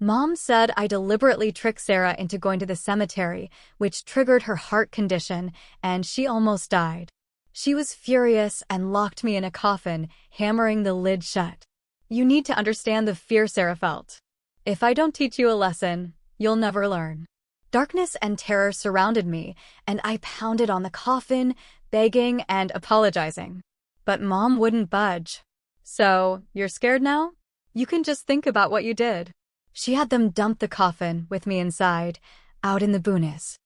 Mom said I deliberately tricked Sarah into going to the cemetery, which triggered her heart condition, and she almost died. She was furious and locked me in a coffin, hammering the lid shut. You need to understand the fear Sarah felt. If I don't teach you a lesson, you'll never learn. Darkness and terror surrounded me, and I pounded on the coffin, begging and apologizing. But Mom wouldn't budge. So, you're scared now? You can just think about what you did. She had them dump the coffin with me inside, out in the boonies.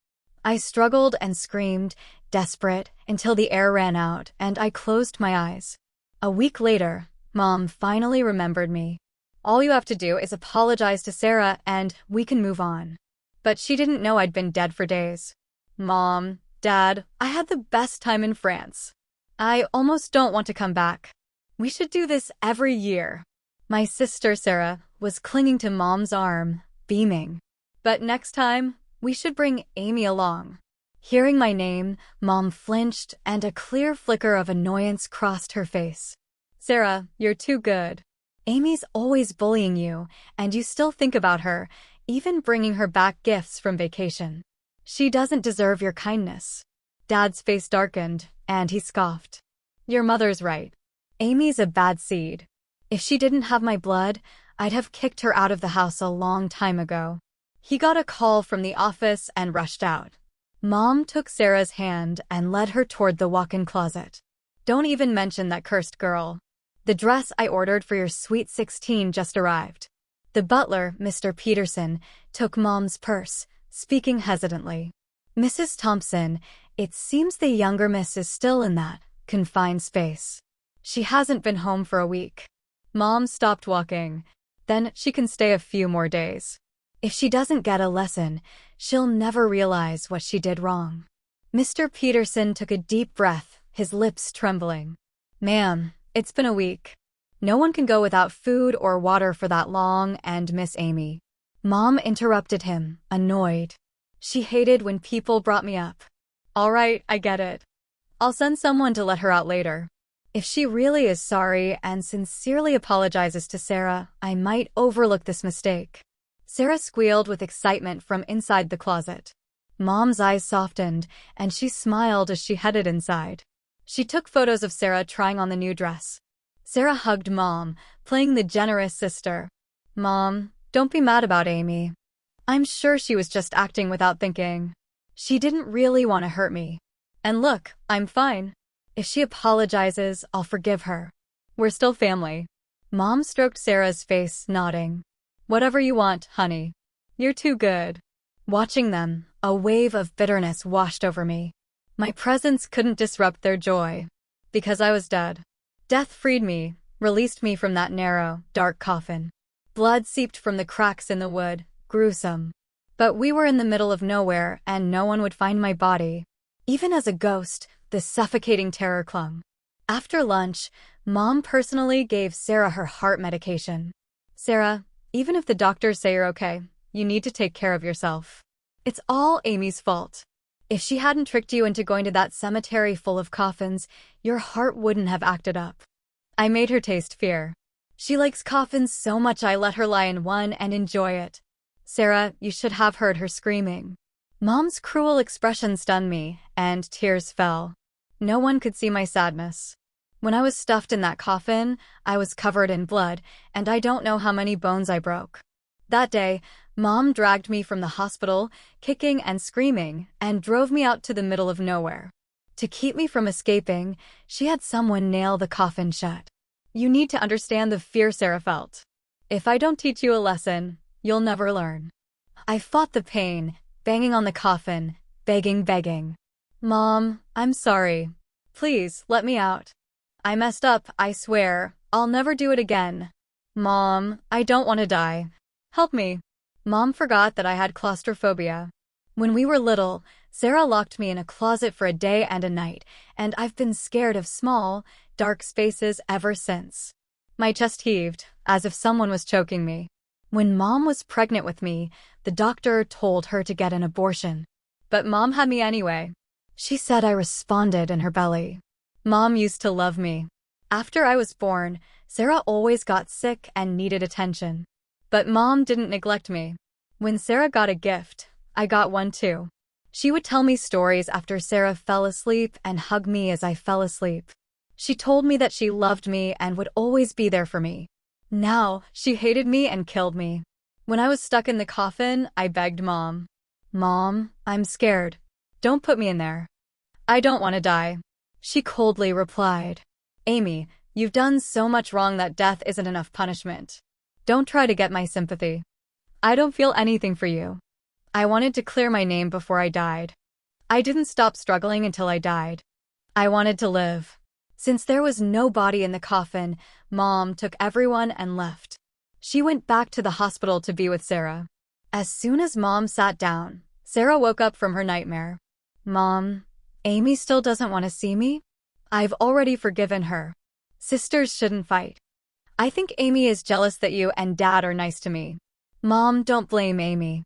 I struggled and screamed, desperate, until the air ran out and I closed my eyes. A week later, Mom finally remembered me. All you have to do is apologize to Sarah and we can move on. But she didn't know I'd been dead for days. Mom, Dad, I had the best time in France. I almost don't want to come back. We should do this every year. My sister, Sarah, was clinging to Mom's arm, beaming. But next time, we should bring Amy along. Hearing my name, Mom flinched and a clear flicker of annoyance crossed her face. Sarah, you're too good. Amy's always bullying you, and you still think about her, even bringing her back gifts from vacation. She doesn't deserve your kindness. Dad's face darkened, and he scoffed. Your mother's right. Amy's a bad seed. If she didn't have my blood, I'd have kicked her out of the house a long time ago. He got a call from the office and rushed out. Mom took Sarah's hand and led her toward the walk-in closet. Don't even mention that cursed girl. The dress I ordered for your sweet 16 just arrived. The butler, Mr. Peterson, took Mom's purse, speaking hesitantly. Mrs. Thompson, it seems the younger miss is still in that confined space. She hasn't been home for a week. Mom stopped walking. Then she can stay a few more days. If she doesn't get a lesson, she'll never realize what she did wrong. Mr. Peterson took a deep breath, his lips trembling. Ma'am, it's been a week. No one can go without food or water for that long, and Miss Amy. Mom interrupted him, annoyed. She hated when people brought me up. All right, I get it. I'll send someone to let her out later. If she really is sorry and sincerely apologizes to Sarah, I might overlook this mistake. Sarah squealed with excitement from inside the closet. Mom's eyes softened, and she smiled as she headed inside. She took photos of Sarah trying on the new dress. Sarah hugged Mom, playing the generous sister. Mom, don't be mad about Amy. I'm sure she was just acting without thinking. She didn't really want to hurt me. And look, I'm fine. If she apologizes, I'll forgive her. We're still family. Mom stroked Sarah's face, nodding. Whatever you want, honey. You're too good. Watching them, a wave of bitterness washed over me. My presence couldn't disrupt their joy. Because I was dead. Death freed me, released me from that narrow, dark coffin. Blood seeped from the cracks in the wood, gruesome. But we were in the middle of nowhere, and no one would find my body. Even as a ghost, the suffocating terror clung. After lunch, Mom personally gave Sarah her heart medication. Sarah, even if the doctors say you're okay, you need to take care of yourself. It's all Amy's fault. If she hadn't tricked you into going to that cemetery full of coffins, your heart wouldn't have acted up. I made her taste fear. She likes coffins so much I let her lie in one and enjoy it. Sarah, you should have heard her screaming. Mom's cruel expression stunned me, and tears fell. No one could see my sadness. When I was stuffed in that coffin, I was covered in blood, and I don't know how many bones I broke. That day, Mom dragged me from the hospital, kicking and screaming, and drove me out to the middle of nowhere. To keep me from escaping, she had someone nail the coffin shut. You need to understand the fear Sarah felt. If I don't teach you a lesson, you'll never learn. I fought the pain, banging on the coffin, begging. Mom, I'm sorry. Please, let me out. I messed up, I swear. I'll never do it again. Mom, I don't want to die. Help me. Mom forgot that I had claustrophobia. When we were little, Sarah locked me in a closet for a day and a night, and I've been scared of small, dark spaces ever since. My chest heaved, as if someone was choking me. When Mom was pregnant with me, the doctor told her to get an abortion. But Mom had me anyway. She said I responded in her belly. Mom used to love me. After I was born, Sarah always got sick and needed attention. But Mom didn't neglect me. When Sarah got a gift, I got one too. She would tell me stories after Sarah fell asleep and hug me as I fell asleep. She told me that she loved me and would always be there for me. Now, she hated me and killed me. When I was stuck in the coffin, I begged Mom. Mom, I'm scared. Don't put me in there. I don't want to die. She coldly replied, Amy, you've done so much wrong that death isn't enough punishment. Don't try to get my sympathy. I don't feel anything for you. I wanted to clear my name before I died. I didn't stop struggling until I died. I wanted to live. Since there was no body in the coffin, Mom took everyone and left. She went back to the hospital to be with Sarah. As soon as Mom sat down, Sarah woke up from her nightmare. Mom, Amy still doesn't want to see me? I've already forgiven her. Sisters shouldn't fight. I think Amy is jealous that you and Dad are nice to me. Mom, don't blame Amy.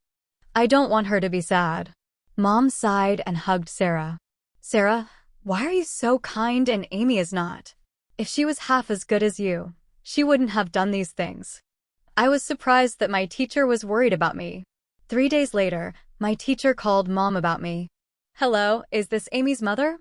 I don't want her to be sad. Mom sighed and hugged Sarah. Sarah, why are you so kind and Amy is not? If she was half as good as you, she wouldn't have done these things. I was surprised that my teacher was worried about me. 3 days later, my teacher called Mom about me. Hello, is this Amy's mother?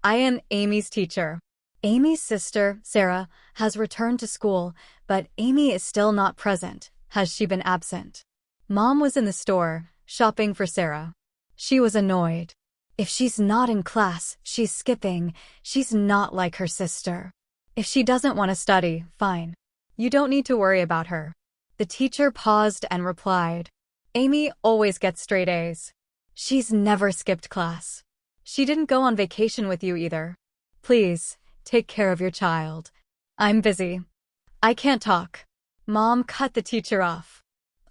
I am Amy's teacher. Amy's sister, Sarah, has returned to school, but Amy is still not present. Has she been absent? Mom was in the store, shopping for Sarah. She was annoyed. If she's not in class, she's skipping. She's not like her sister. If she doesn't want to study, fine. You don't need to worry about her. The teacher paused and replied, Amy always gets straight A's. She's never skipped class. She didn't go on vacation with you either. Please, take care of your child. I'm busy. I can't talk. Mom cut the teacher off.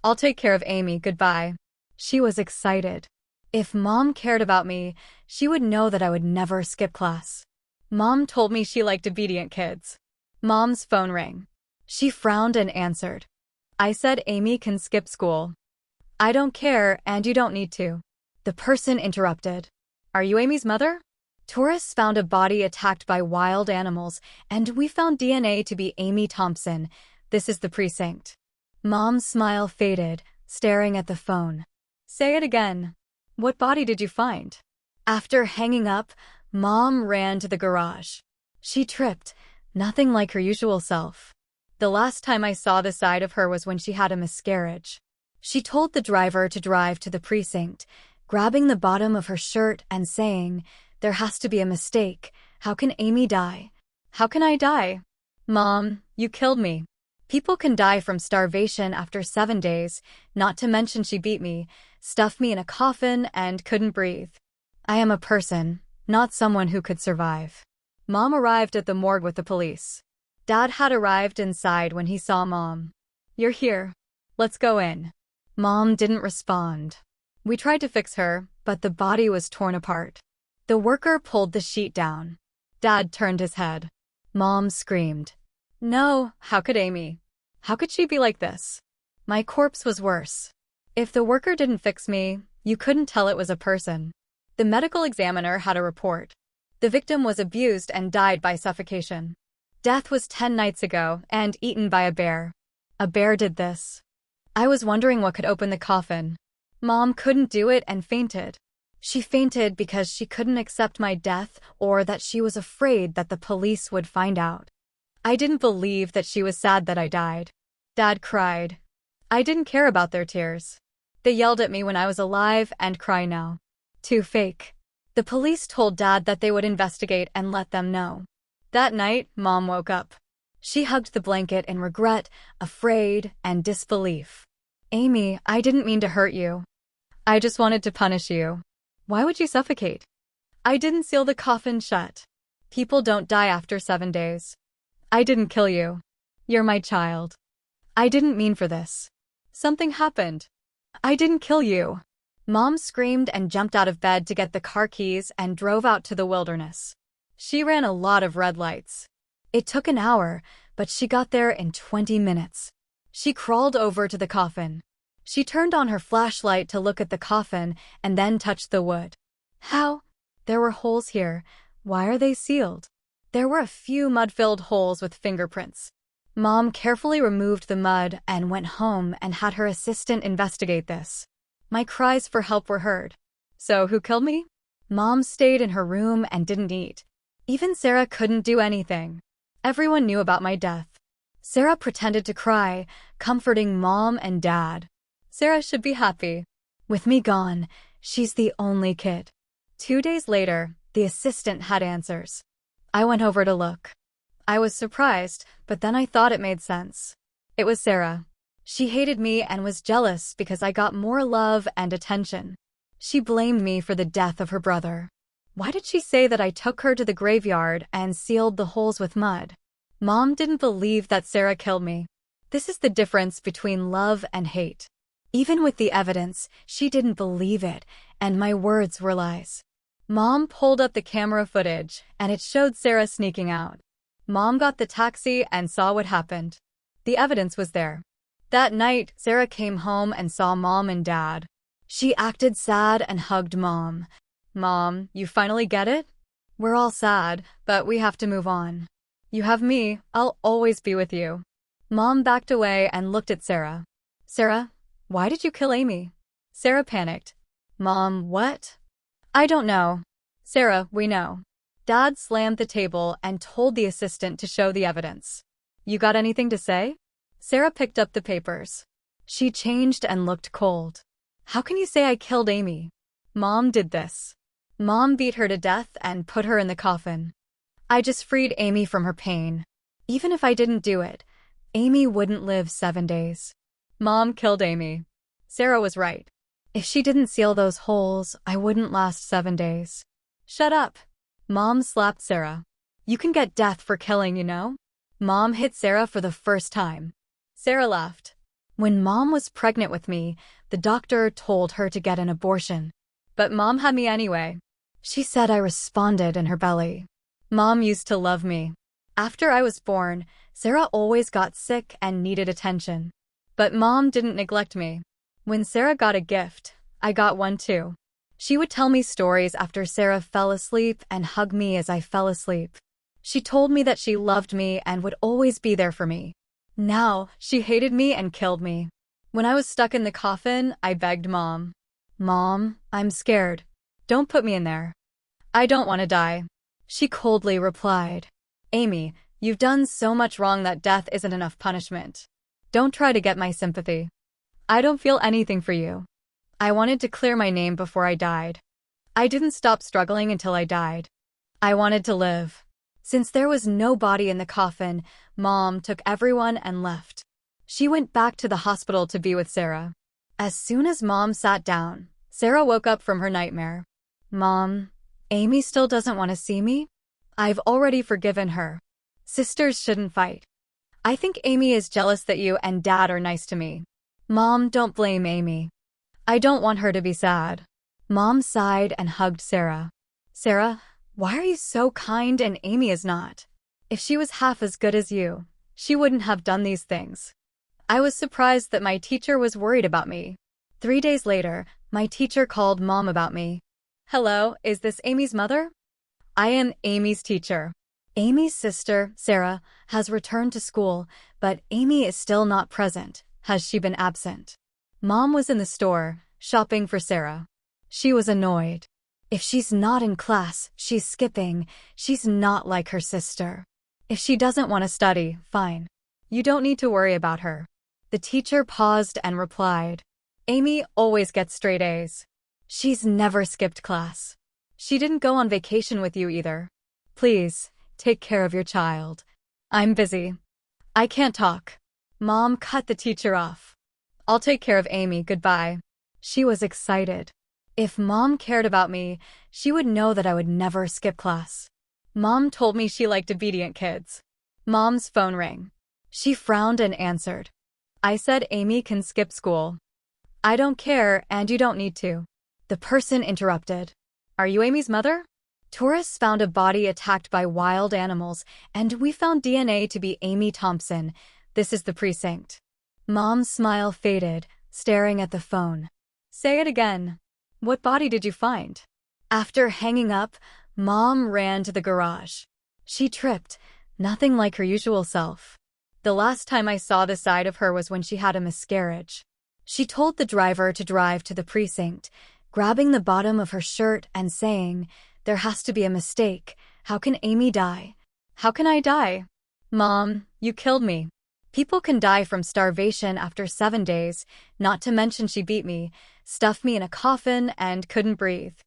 I'll take care of Amy, goodbye. She was excited. If Mom cared about me, she would know that I would never skip class. Mom told me she liked obedient kids. Mom's phone rang. She frowned and answered. I said Amy can skip school. I don't care and you don't need to. The person interrupted. Are you Amy's mother? Tourists found a body attacked by wild animals, and we found DNA to be Amy Thompson. This is the precinct. Mom's smile faded, staring at the phone. Say it again. What body did you find? After hanging up, Mom ran to the garage. She tripped, nothing like her usual self. The last time I saw the side of her was when she had a miscarriage. She told the driver to drive to the precinct, grabbing the bottom of her shirt and saying, There has to be a mistake. How can Amy die? How can I die? Mom, you killed me. People can die from starvation after 7 days, not to mention she beat me, stuffed me in a coffin, and couldn't breathe. I am a person, not someone who could survive. Mom arrived at the morgue with the police. Dad had arrived inside when he saw Mom. You're here. Let's go in. Mom didn't respond. We tried to fix her, but the body was torn apart. The worker pulled the sheet down. Dad turned his head. Mom screamed. No, how could Amy? How could she be like this? My corpse was worse. If the worker didn't fix me, you couldn't tell it was a person. The medical examiner had a report. The victim was abused and died by suffocation. Death was 10 nights ago and eaten by a bear. A bear did this. I was wondering what could open the coffin. Mom couldn't do it and fainted. She fainted because she couldn't accept my death or that she was afraid that the police would find out. I didn't believe that she was sad that I died. Dad cried. I didn't care about their tears. They yelled at me when I was alive and cry now. Too fake. The police told Dad that they would investigate and let them know. That night, Mom woke up. She hugged the blanket in regret, afraid, and disbelief. Amy, I didn't mean to hurt you. I just wanted to punish you. Why would you suffocate? I didn't seal the coffin shut. People don't die after 7 days. I didn't kill you. You're my child. I didn't mean for this. Something happened. I didn't kill you. Mom screamed and jumped out of bed to get the car keys and drove out to the wilderness. She ran a lot of red lights. It took an hour, but she got there in 20 minutes. She crawled over to the coffin. She turned on her flashlight to look at the coffin and then touched the wood. How? There were holes here. Why are they sealed? There were a few mud-filled holes with fingerprints. Mom carefully removed the mud and went home and had her assistant investigate this. My cries for help were heard. So who killed me? Mom stayed in her room and didn't eat. Even Sarah couldn't do anything. Everyone knew about my death. Sarah pretended to cry, comforting Mom and Dad. Sarah should be happy. With me gone, she's the only kid. 2 days later, the assistant had answers. I went over to look. I was surprised, but then I thought it made sense. It was Sarah. She hated me and was jealous because I got more love and attention. She blamed me for the death of her brother. Why did she say that I took her to the graveyard and sealed the holes with mud? Mom didn't believe that Sarah killed me. This is the difference between love and hate. Even with the evidence, she didn't believe it, and my words were lies. Mom pulled up the camera footage, and it showed Sarah sneaking out. Mom got the taxi and saw what happened. The evidence was there. That night, Sarah came home and saw Mom and Dad. She acted sad and hugged Mom. Mom, you finally get it? We're all sad, but we have to move on. You have me, I'll always be with you. Mom backed away and looked at Sarah. Sarah, why did you kill Amy? Sarah panicked. Mom, what? I don't know. Sarah, we know. Dad slammed the table and told the assistant to show the evidence. You got anything to say? Sarah picked up the papers. She changed and looked cold. How can you say I killed Amy? Mom did this. Mom beat her to death and put her in the coffin. I just freed Amy from her pain. Even if I didn't do it, Amy wouldn't live 7 days. Mom killed Amy. Sarah was right. If she didn't seal those holes, I wouldn't last 7 days. Shut up. Mom slapped Sarah. You can get death for killing, you know? Mom hit Sarah for the first time. Sarah laughed. When Mom was pregnant with me, the doctor told her to get an abortion. But Mom had me anyway. She said I responded in her belly. Mom used to love me. After I was born, Sarah always got sick and needed attention. But Mom didn't neglect me. When Sarah got a gift, I got one too. She would tell me stories after Sarah fell asleep and hug me as I fell asleep. She told me that she loved me and would always be there for me. Now, she hated me and killed me. When I was stuck in the coffin, I begged Mom. Mom, I'm scared. Don't put me in there. I don't want to die. She coldly replied. Amy, you've done so much wrong that death isn't enough punishment. Don't try to get my sympathy. I don't feel anything for you. I wanted to clear my name before I died. I didn't stop struggling until I died. I wanted to live. Since there was no body in the coffin, Mom took everyone and left. She went back to the hospital to be with Sarah. As soon as Mom sat down, Sarah woke up from her nightmare. Mom, Amy still doesn't want to see me? I've already forgiven her. Sisters shouldn't fight. I think Amy is jealous that you and Dad are nice to me. Mom, don't blame Amy. I don't want her to be sad. Mom sighed and hugged Sarah. Sarah, why are you so kind and Amy is not? If she was half as good as you, she wouldn't have done these things. I was surprised that my teacher was worried about me. 3 days later, my teacher called Mom about me. Hello, is this Amy's mother? I am Amy's teacher. Amy's sister, Sarah, has returned to school, but Amy is still not present. Has she been absent? Mom was in the store, shopping for Sarah. She was annoyed. If she's not in class, she's skipping. She's not like her sister. If she doesn't want to study, fine. You don't need to worry about her. The teacher paused and replied. Amy always gets straight A's. She's never skipped class. She didn't go on vacation with you either. Please, take care of your child. I'm busy. I can't talk. Mom cut the teacher off. I'll take care of Amy, goodbye. She was excited. If Mom cared about me, she would know that I would never skip class. Mom told me she liked obedient kids. Mom's phone rang. She frowned and answered. I said Amy can skip school. I don't care and you don't need to. The person interrupted. Are you Amy's mother? Tourists found a body attacked by wild animals, and we found DNA to be Amy Thompson. This is the precinct. Mom's smile faded, staring at the phone. Say it again. What body did you find? After hanging up, Mom ran to the garage. She tripped, nothing like her usual self. The last time I saw the side of her was when she had a miscarriage. She told the driver to drive to the precinct, grabbing the bottom of her shirt and saying, "There has to be a mistake. How can Amy die? How can I die? Mom, you killed me. People can die from starvation after 7 days, not to mention she beat me, stuffed me in a coffin, and couldn't breathe.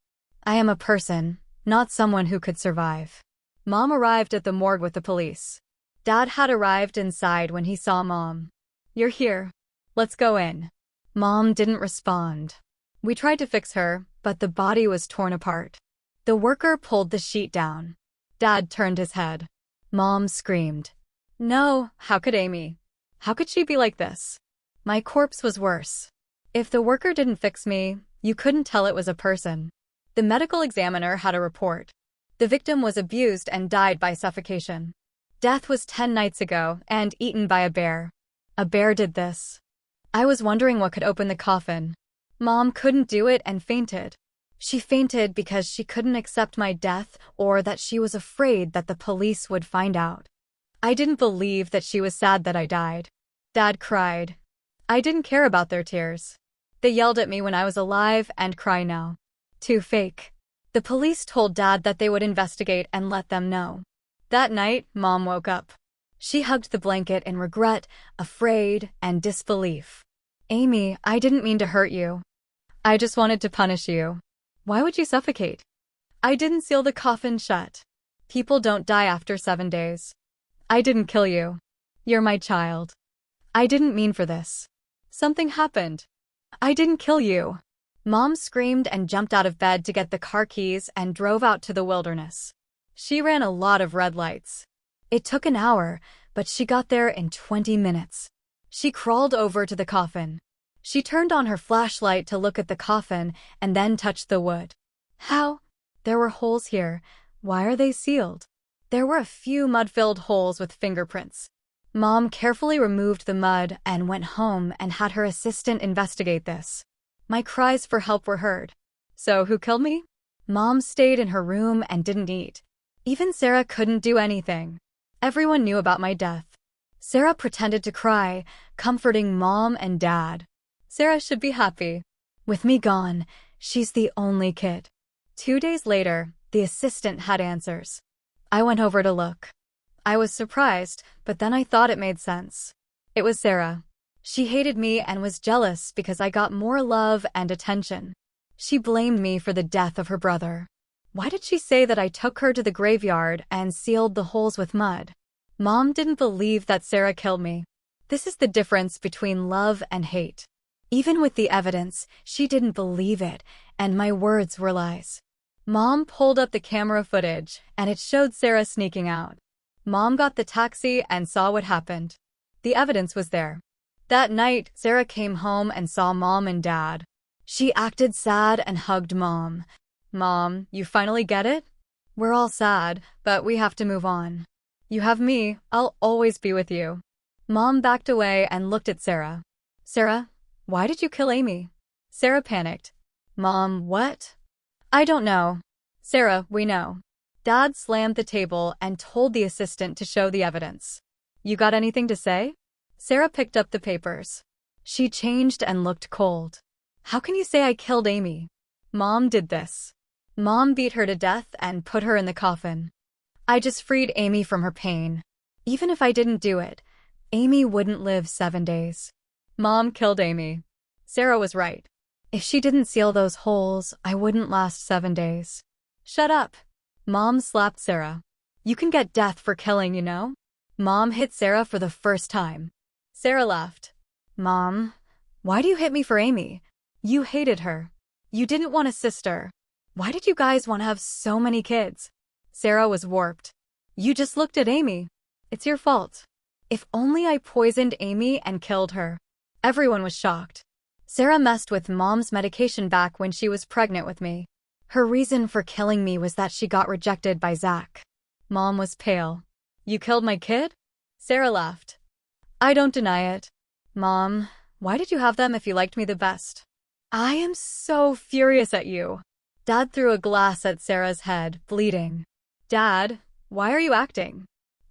I am a person, not someone who could survive." Mom arrived at the morgue with the police. Dad had arrived inside when he saw Mom. "You're here. Let's go in." Mom didn't respond. We tried to fix her, but the body was torn apart. The worker pulled the sheet down. Dad turned his head. Mom screamed. "No, how could Amy? How could she be like this?" My corpse was worse. If the worker didn't fix me, you couldn't tell it was a person. The medical examiner had a report. The victim was abused and died by suffocation. Death was 10 nights ago and eaten by a bear. A bear did this. I was wondering what could open the coffin. Mom couldn't do it and fainted. She fainted because she couldn't accept my death or that she was afraid that the police would find out. I didn't believe that she was sad that I died. Dad cried. I didn't care about their tears. They yelled at me when I was alive and cry now. Too fake. The police told Dad that they would investigate and let them know. That night, Mom woke up. She hugged the blanket in regret, afraid, and disbelief. "Amy, I didn't mean to hurt you. I just wanted to punish you. Why would you suffocate? I didn't seal the coffin shut. People don't die after 7 days. I didn't kill you. You're my child. I didn't mean for this. Something happened. I didn't kill you." Mom screamed and jumped out of bed to get the car keys and drove out to the wilderness. She ran a lot of red lights. It took an hour, but she got there in 20 minutes. She crawled over to the coffin. She turned on her flashlight to look at the coffin and then touched the wood. How? There were holes here. Why are they sealed? There were a few mud-filled holes with fingerprints. Mom carefully removed the mud and went home and had her assistant investigate this. My cries for help were heard. So who killed me? Mom stayed in her room and didn't eat. Even Sarah couldn't do anything. Everyone knew about my death. Sarah pretended to cry, comforting Mom and Dad. Sarah should be happy. With me gone, she's the only kid. 2 days later, the assistant had answers. I went over to look. I was surprised, but then I thought it made sense. It was Sarah. She hated me and was jealous because I got more love and attention. She blamed me for the death of her brother. Why did she say that I took her to the graveyard and sealed the holes with mud? Mom didn't believe that Sarah killed me. This is the difference between love and hate. Even with the evidence, she didn't believe it, and my words were lies. Mom pulled up the camera footage, and it showed Sarah sneaking out. Mom got the taxi and saw what happened. The evidence was there. That night, Sarah came home and saw Mom and Dad. She acted sad and hugged Mom. "Mom, you finally get it? We're all sad, but we have to move on. You have me, I'll always be with you." Mom backed away and looked at Sarah. "Sarah, why did you kill Amy?" Sarah panicked. "Mom, what?" "I don't know." "Sarah, we know." Dad slammed the table and told the assistant to show the evidence. "You got anything to say?" Sarah picked up the papers. She changed and looked cold. "How can you say I killed Amy? Mom did this. Mom beat her to death and put her in the coffin. I just freed Amy from her pain. Even if I didn't do it, Amy wouldn't live 7 days. Mom killed Amy." Sarah was right. If she didn't seal those holes, I wouldn't last 7 days. "Shut up." Mom slapped Sarah. "You can get death for killing, you know?" Mom hit Sarah for the first time. Sarah laughed. "Mom, why do you hit me for Amy? You hated her. You didn't want a sister. Why did you guys want to have so many kids?" Sarah was warped. "You just looked at Amy. It's your fault. If only I poisoned Amy and killed her." Everyone was shocked. Sarah messed with Mom's medication back when she was pregnant with me. Her reason for killing me was that she got rejected by Zach. Mom was pale. "You killed my kid?" Sarah laughed. "I don't deny it." "Mom, why did you have them if you liked me the best?" "I am so furious at you." Dad threw a glass at Sarah's head, bleeding. "Dad, why are you acting?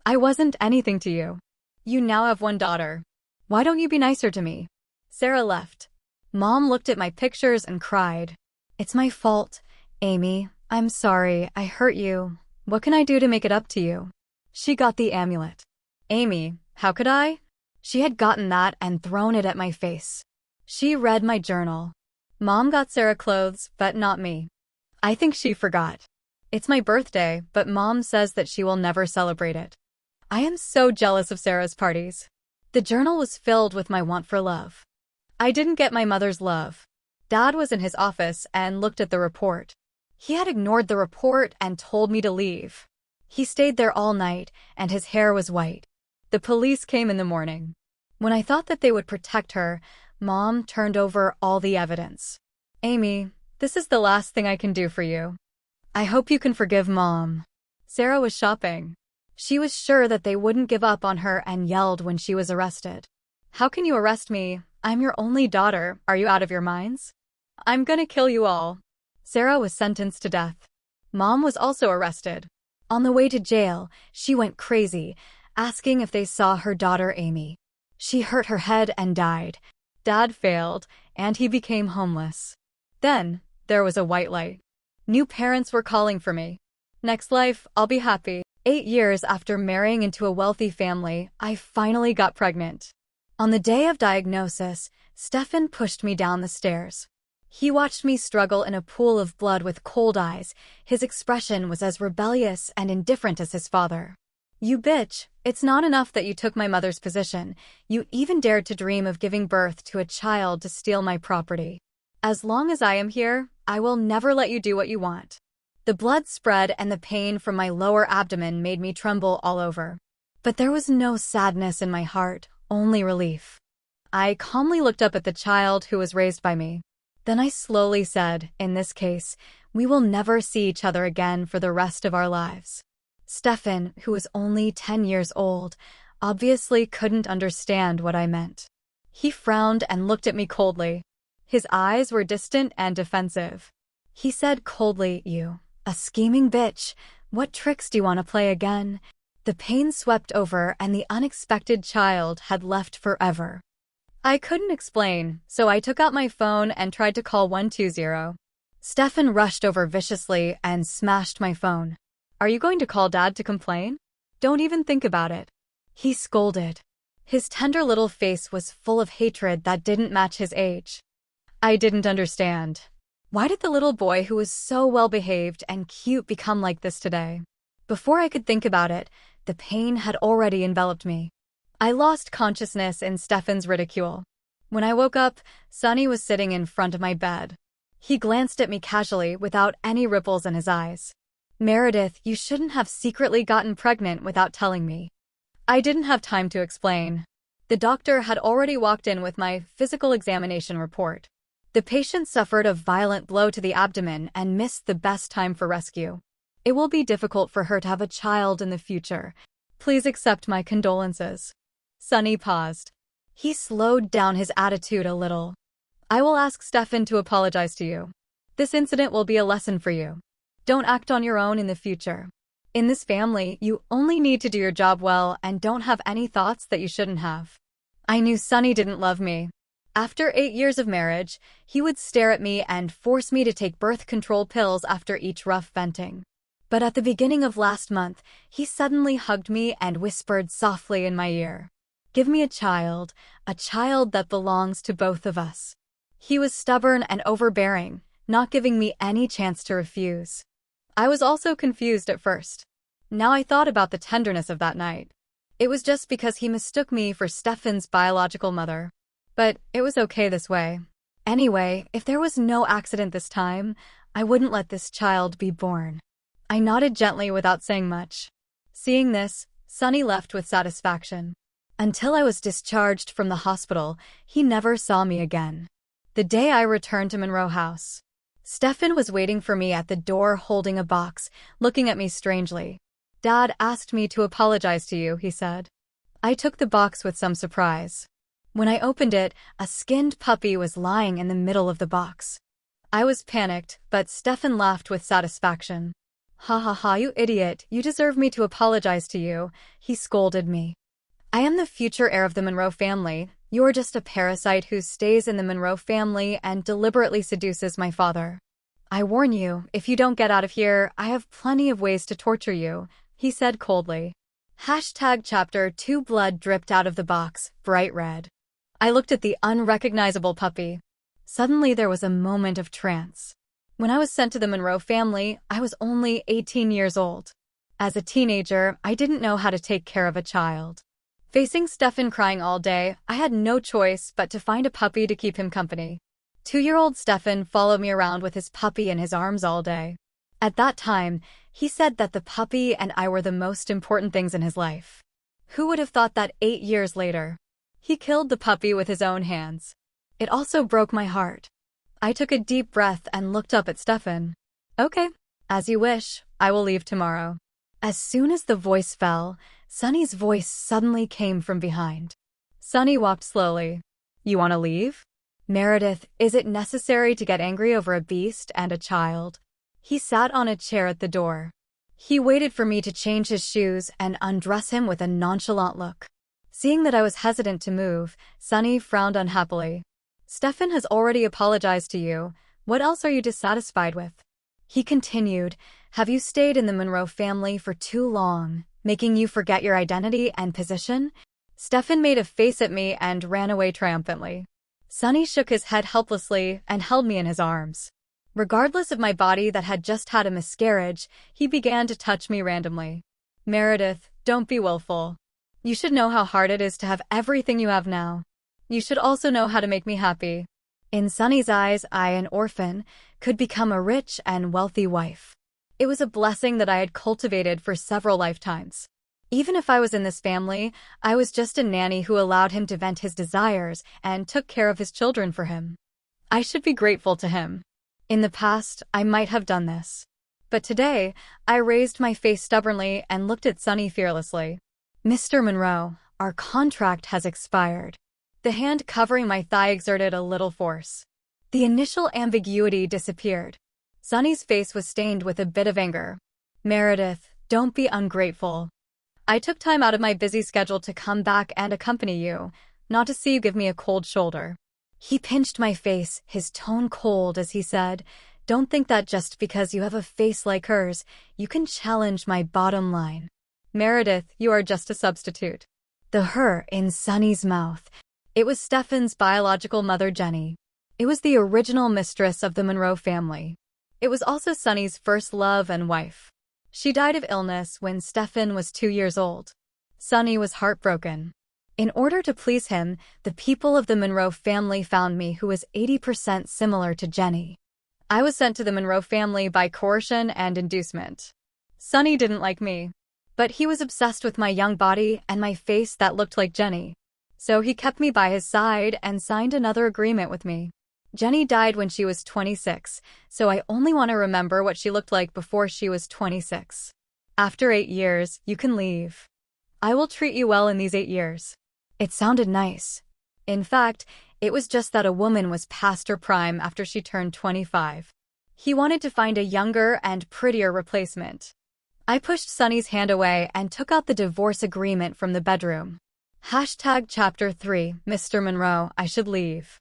I wasn't anything to you. You now have one daughter. Why don't you be nicer to me? Sarah left. Mom looked at my pictures and cried. It's my fault, Amy. I'm sorry, I hurt you. What can I do to make it up to you? She got the amulet. Amy, how could I? She had gotten that and thrown it at my face. She read my journal. Mom got Sarah clothes, but not me. I think she forgot. It's my birthday, but Mom says that she will never celebrate it. I am so jealous of Sarah's parties. The journal was filled with my want for love. I didn't get my mother's love. Dad was in his office and looked at the report. He had ignored the report and told me to leave. He stayed there all night, and his hair was white. The police came in the morning. When I thought that they would protect her, Mom turned over all the evidence. Amy, this is the last thing I can do for you. I hope you can forgive Mom. Sarah was shopping. She was sure that they wouldn't give up on her and yelled when she was arrested. How can you arrest me? I'm your only daughter. Are you out of your minds? I'm gonna kill you all. Sarah was sentenced to death. Mom was also arrested. On the way to jail, she went crazy, asking if they saw her daughter Amy. She hurt her head and died. Dad failed, and he became homeless. Then, there was a white light. New parents were calling for me. Next life, I'll be happy. 8 years after marrying into a wealthy family, I finally got pregnant. On the day of diagnosis, Stephan pushed me down the stairs. He watched me struggle in a pool of blood with cold eyes. His expression was as rebellious and indifferent as his father. You bitch, it's not enough that you took my mother's position. You even dared to dream of giving birth to a child to steal my property. As long as I am here, I will never let you do what you want. The blood spread and the pain from my lower abdomen made me tremble all over. But there was no sadness in my heart, only relief. I calmly looked up at the child who was raised by me. Then I slowly said, in this case, we will never see each other again for the rest of our lives. Stephan, who was only 10 years old, obviously couldn't understand what I meant. He frowned and looked at me coldly. His eyes were distant and defensive. He said coldly, "You, a scheming bitch, what tricks do you want to play again?" The pain swept over and the unexpected child had left forever. I couldn't explain, so I took out my phone and tried to call 120. Stephan rushed over viciously and smashed my phone. Are you going to call Dad to complain? Don't even think about it. He scolded. His tender little face was full of hatred that didn't match his age. I didn't understand. Why did the little boy who was so well-behaved and cute become like this today? Before I could think about it, the pain had already enveloped me. I lost consciousness in Stephan's ridicule. When I woke up, Sonny was sitting in front of my bed. He glanced at me casually without any ripples in his eyes. Meredith, you shouldn't have secretly gotten pregnant without telling me. I didn't have time to explain. The doctor had already walked in with my physical examination report. The patient suffered a violent blow to the abdomen and missed the best time for rescue. It will be difficult for her to have a child in the future. Please accept my condolences. Sonny paused. He slowed down his attitude a little. I will ask Stephan to apologize to you. This incident will be a lesson for you. Don't act on your own in the future. In this family, you only need to do your job well and don't have any thoughts that you shouldn't have. I knew Sonny didn't love me. After 8 years of marriage, he would stare at me and force me to take birth control pills after each rough venting. But at the beginning of last month, he suddenly hugged me and whispered softly in my ear. Give me a child that belongs to both of us. He was stubborn and overbearing, not giving me any chance to refuse. I was also confused at first. Now I thought about the tenderness of that night. It was just because he mistook me for Stephan's biological mother. But it was okay this way. Anyway, if there was no accident this time, I wouldn't let this child be born. I nodded gently without saying much. Seeing this, Sonny left with satisfaction. Until I was discharged from the hospital, he never saw me again. The day I returned to Monroe House, Stephan was waiting for me at the door holding a box, looking at me strangely. Dad asked me to apologize to you, he said. I took the box with some surprise. When I opened it, a skinned puppy was lying in the middle of the box. I was panicked, but Stephan laughed with satisfaction. Ha ha ha, you idiot, you deserve me to apologize to you, he scolded me. I am the future heir of the Monroe family. You're just a parasite who stays in the Monroe family and deliberately seduces my father. I warn you, if you don't get out of here, I have plenty of ways to torture you, he said coldly. Chapter 2 Blood dripped out of the box, bright red. I looked at the unrecognizable puppy. Suddenly there was a moment of trance. When I was sent to the Monroe family, I was only 18 years old. As a teenager, I didn't know how to take care of a child. Facing Stephan crying all day, I had no choice but to find a puppy to keep him company. 2-year-old Stephan followed me around with his puppy in his arms all day. At that time, he said that the puppy and I were the most important things in his life. Who would have thought that 8 years later? He killed the puppy with his own hands. It also broke my heart. I took a deep breath and looked up at Stephan. Okay, as you wish, I will leave tomorrow. As soon as the voice fell, Sunny's voice suddenly came from behind. Sunny walked slowly. You want to leave? Meredith, is it necessary to get angry over a beast and a child? He sat on a chair at the door. He waited for me to change his shoes and undress him with a nonchalant look. Seeing that I was hesitant to move, Sunny frowned unhappily. Stephan has already apologized to you. What else are you dissatisfied with? He continued, have you stayed in the Monroe family for too long, making you forget your identity and position? Stephan made a face at me and ran away triumphantly. Sunny shook his head helplessly and held me in his arms. Regardless of my body that had just had a miscarriage, he began to touch me randomly. Meredith, don't be willful. You should know how hard it is to have everything you have now. You should also know how to make me happy. In Sunny's eyes, I, an orphan, could become a rich and wealthy wife. It was a blessing that I had cultivated for several lifetimes. Even if I was in this family, I was just a nanny who allowed him to vent his desires and took care of his children for him. I should be grateful to him. In the past, I might have done this. But today, I raised my face stubbornly and looked at Sunny fearlessly. Mr. Monroe, our contract has expired. The hand covering my thigh exerted a little force. The initial ambiguity disappeared. Sunny's face was stained with a bit of anger. Meredith, don't be ungrateful. I took time out of my busy schedule to come back and accompany you, not to see you give me a cold shoulder. He pinched my face, his tone cold as he said, don't think that just because you have a face like hers, you can challenge my bottom line. Meredith, you are just a substitute. The her in Sunny's mouth. It was Stephan's biological mother, Jenny. It was the original mistress of the Monroe family. It was also Sunny's first love and wife. She died of illness when Stephan was 2 years old. Sunny was heartbroken. In order to please him, the people of the Monroe family found me who was 80% similar to Jenny. I was sent to the Monroe family by coercion and inducement. Sunny didn't like me, but he was obsessed with my young body and my face that looked like Jenny. So he kept me by his side and signed another agreement with me. Jenny died when she was 26, so I only want to remember what she looked like before she was 26. After 8 years, you can leave. I will treat you well in these 8 years. It sounded nice. In fact, it was just that a woman was past her prime after she turned 25. He wanted to find a younger and prettier replacement. I pushed Sunny's hand away and took out the divorce agreement from the bedroom. Chapter 3 Mr. Monroe, I should leave.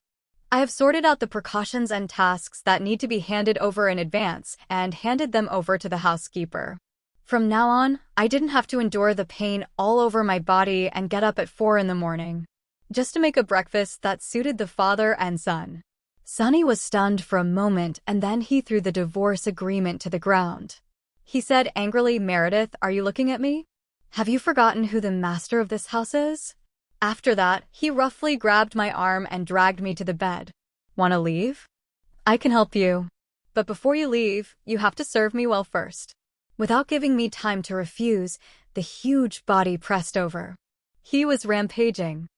I have sorted out the precautions and tasks that need to be handed over in advance and handed them over to the housekeeper. From now on, I didn't have to endure the pain all over my body and get up at 4 in the morning, just to make a breakfast that suited the father and son. Sunny was stunned for a moment and then he threw the divorce agreement to the ground. He said angrily, Meredith, are you looking at me? Have you forgotten who the master of this house is? After that, he roughly grabbed my arm and dragged me to the bed. Want to leave? I can help you. But before you leave, you have to serve me well first. Without giving me time to refuse, the huge body pressed over. He was rampaging.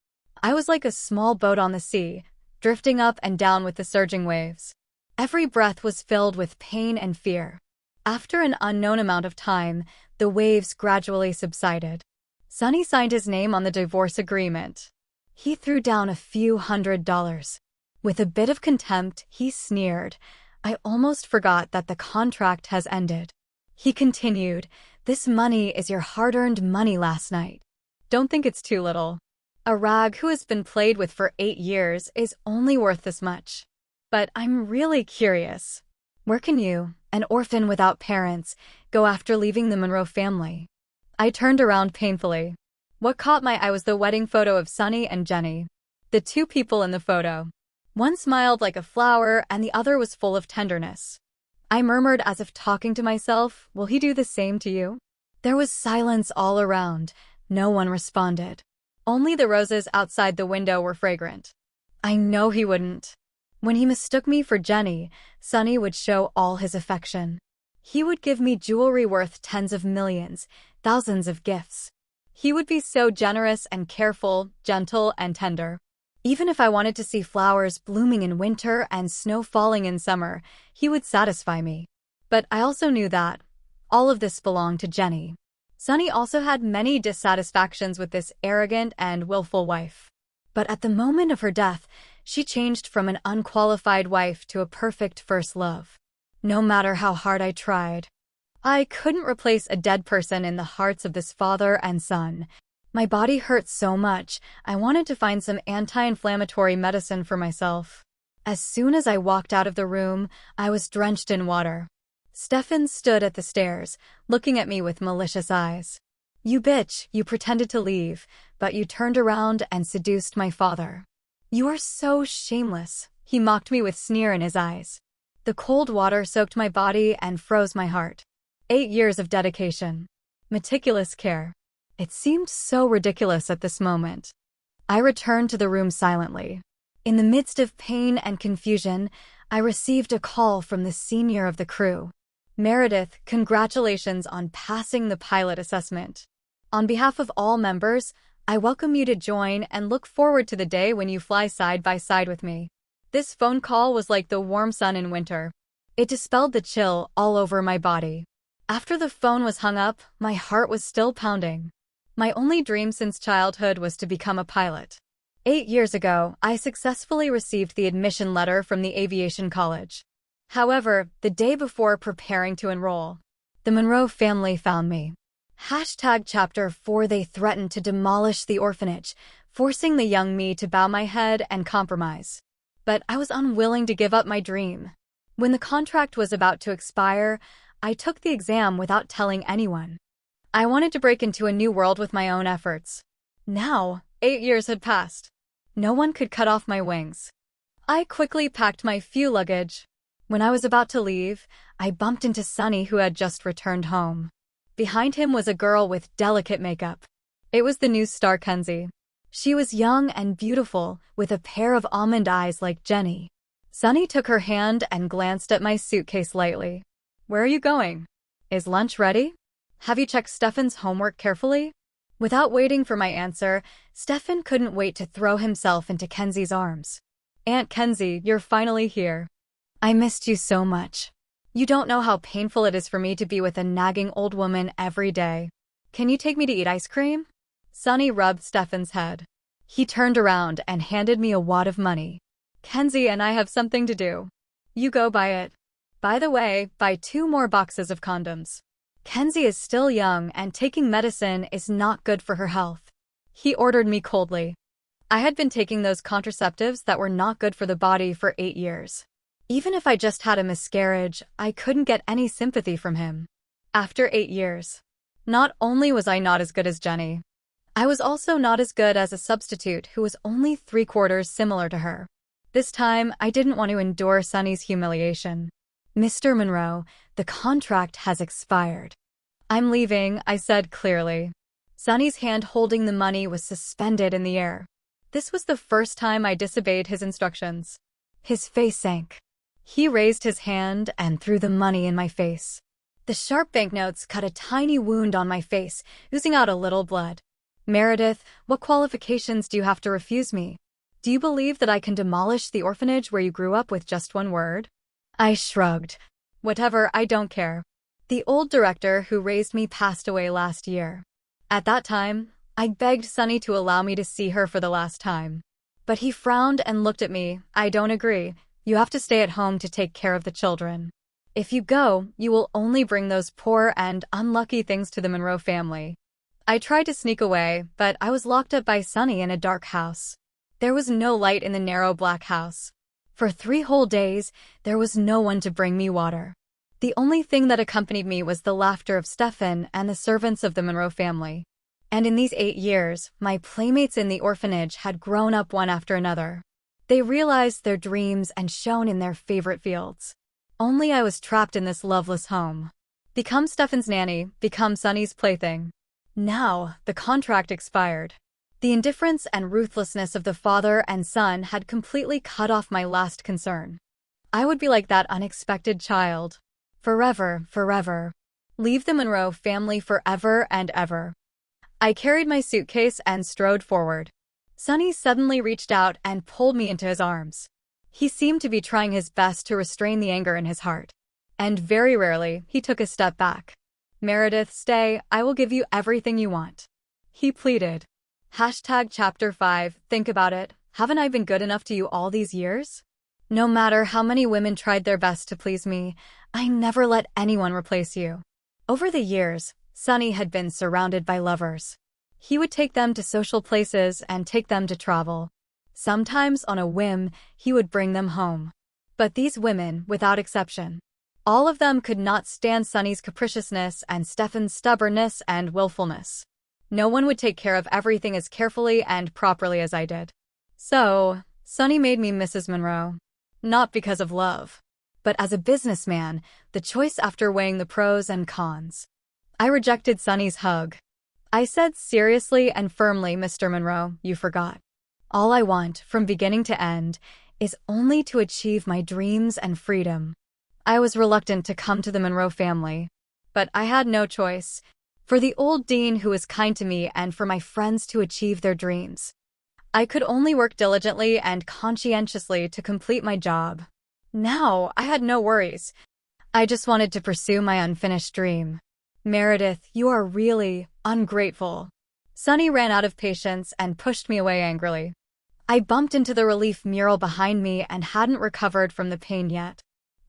I was like a small boat on the sea, drifting up and down with the surging waves. Every breath was filled with pain and fear. After an unknown amount of time, the waves gradually subsided. Sunny signed his name on the divorce agreement. He threw down a few $100s. With a bit of contempt, he sneered, I almost forgot that the contract has ended. He continued, this money is your hard-earned money last night. Don't think it's too little. A rag who has been played with for 8 years is only worth this much. But I'm really curious. Where can you, an orphan without parents, go after leaving the Monroe family? I turned around painfully. What caught my eye was the wedding photo of Sunny and Jenny. The two people in the photo. One smiled like a flower and the other was full of tenderness. I murmured as if talking to myself, will he do the same to you? There was silence all around. No one responded. Only the roses outside the window were fragrant. I know he wouldn't. When he mistook me for Jenny, Sunny would show all his affection. He would give me jewelry worth tens of millions, thousands of gifts. He would be so generous and careful, gentle and tender. Even if I wanted to see flowers blooming in winter and snow falling in summer, he would satisfy me. But I also knew that all of this belonged to Jenny. Sunny also had many dissatisfactions with this arrogant and willful wife. But at the moment of her death, she changed from an unqualified wife to a perfect first love. No matter how hard I tried, I couldn't replace a dead person in the hearts of this father and son. My body hurt so much, I wanted to find some anti-inflammatory medicine for myself. As soon as I walked out of the room, I was drenched in water. Stephan stood at the stairs, looking at me with malicious eyes. You bitch, you pretended to leave, but you turned around and seduced my father. You are so shameless, he mocked me with sneer in his eyes. The cold water soaked my body and froze my heart. 8 years of dedication. Meticulous care. It seemed so ridiculous at this moment. I returned to the room silently. In the midst of pain and confusion, I received a call from the senior of the crew. Meredith, congratulations on passing the pilot assessment. On behalf of all members, I welcome you to join and look forward to the day when you fly side by side with me. This phone call was like the warm sun in winter. It dispelled the chill all over my body. After the phone was hung up, my heart was still pounding. My only dream since childhood was to become a pilot. 8 years ago, I successfully received the admission letter from the aviation college. However, the day before preparing to enroll, the Monroe family found me. #Chapter 4 They threatened to demolish the orphanage, forcing the young me to bow my head and compromise. But I was unwilling to give up my dream. When the contract was about to expire, I took the exam without telling anyone. I wanted to break into a new world with my own efforts. Now, 8 years had passed. No one could cut off my wings. I quickly packed my few luggage. When I was about to leave, I bumped into Sunny, who had just returned home. Behind him was a girl with delicate makeup. It was the new star Kenzie. She was young and beautiful, with a pair of almond eyes like Jenny. Sunny took her hand and glanced at my suitcase lightly. Where are you going? Is lunch ready? Have you checked Stephan's homework carefully? Without waiting for my answer, Stephan couldn't wait to throw himself into Kenzie's arms. Aunt Kenzie, you're finally here. I missed you so much. You don't know how painful it is for me to be with a nagging old woman every day. Can you take me to eat ice cream? Sunny rubbed Stephan's head. He turned around and handed me a wad of money. Kenzie and I have something to do. You go buy it. By the way, buy 2 more boxes of condoms. Kenzie is still young and taking medicine is not good for her health. He ordered me coldly. I had been taking those contraceptives that were not good for the body for 8 years. Even if I just had a miscarriage, I couldn't get any sympathy from him. After 8 years, not only was I not as good as Jenny, I was also not as good as a substitute who was only 3/4 similar to her. This time, I didn't want to endure Sunny's humiliation. Mr. Monroe, the contract has expired. I'm leaving, I said clearly. Sunny's hand holding the money was suspended in the air. This was the first time I disobeyed his instructions. His face sank. He raised his hand and threw the money in my face. The sharp banknotes cut a tiny wound on my face, oozing out a little blood. Meredith, what qualifications do you have to refuse me? Do you believe that I can demolish the orphanage where you grew up with just one word? I shrugged. Whatever, I don't care. The old director who raised me passed away last year. At that time, I begged Sunny to allow me to see her for the last time. But he frowned and looked at me. I don't agree. You have to stay at home to take care of the children. If you go, you will only bring those poor and unlucky things to the Monroe family. I tried to sneak away, but I was locked up by Sunny in a dark house. There was no light in the narrow black house. For 3 whole days, there was no one to bring me water. The only thing that accompanied me was the laughter of Stephan and the servants of the Monroe family. And in these 8 years, my playmates in the orphanage had grown up one after another. They realized their dreams and shone in their favorite fields. Only I was trapped in this loveless home. Become Stephan's nanny, become Sunny's plaything. Now, the contract expired. The indifference and ruthlessness of the father and son had completely cut off my last concern. I would be like that unexpected child. Forever, forever. Leave the Monroe family forever and ever. I carried my suitcase and strode forward. Sunny suddenly reached out and pulled me into his arms. He seemed to be trying his best to restrain the anger in his heart. And very rarely, he took a step back. Meredith, stay, I will give you everything you want. He pleaded. Chapter 5, think about it, haven't I been good enough to you all these years? No matter how many women tried their best to please me, I never let anyone replace you. Over the years, Sunny had been surrounded by lovers. He would take them to social places and take them to travel. Sometimes, on a whim, he would bring them home. But these women, without exception, all of them could not stand Sunny's capriciousness and Stephan's stubbornness and willfulness. No one would take care of everything as carefully and properly as I did. So, Sunny made me Mrs. Monroe. Not because of love, but as a businessman, the choice after weighing the pros and cons. I rejected Sunny's hug. I said seriously and firmly, Mr. Monroe, you forgot. All I want, from beginning to end, is only to achieve my dreams and freedom. I was reluctant to come to the Monroe family, but I had no choice. For the old dean who was kind to me and for my friends to achieve their dreams. I could only work diligently and conscientiously to complete my job. Now, I had no worries. I just wanted to pursue my unfinished dream. Meredith, you are really ungrateful. Sunny ran out of patience and pushed me away angrily. I bumped into the relief mural behind me and hadn't recovered from the pain yet.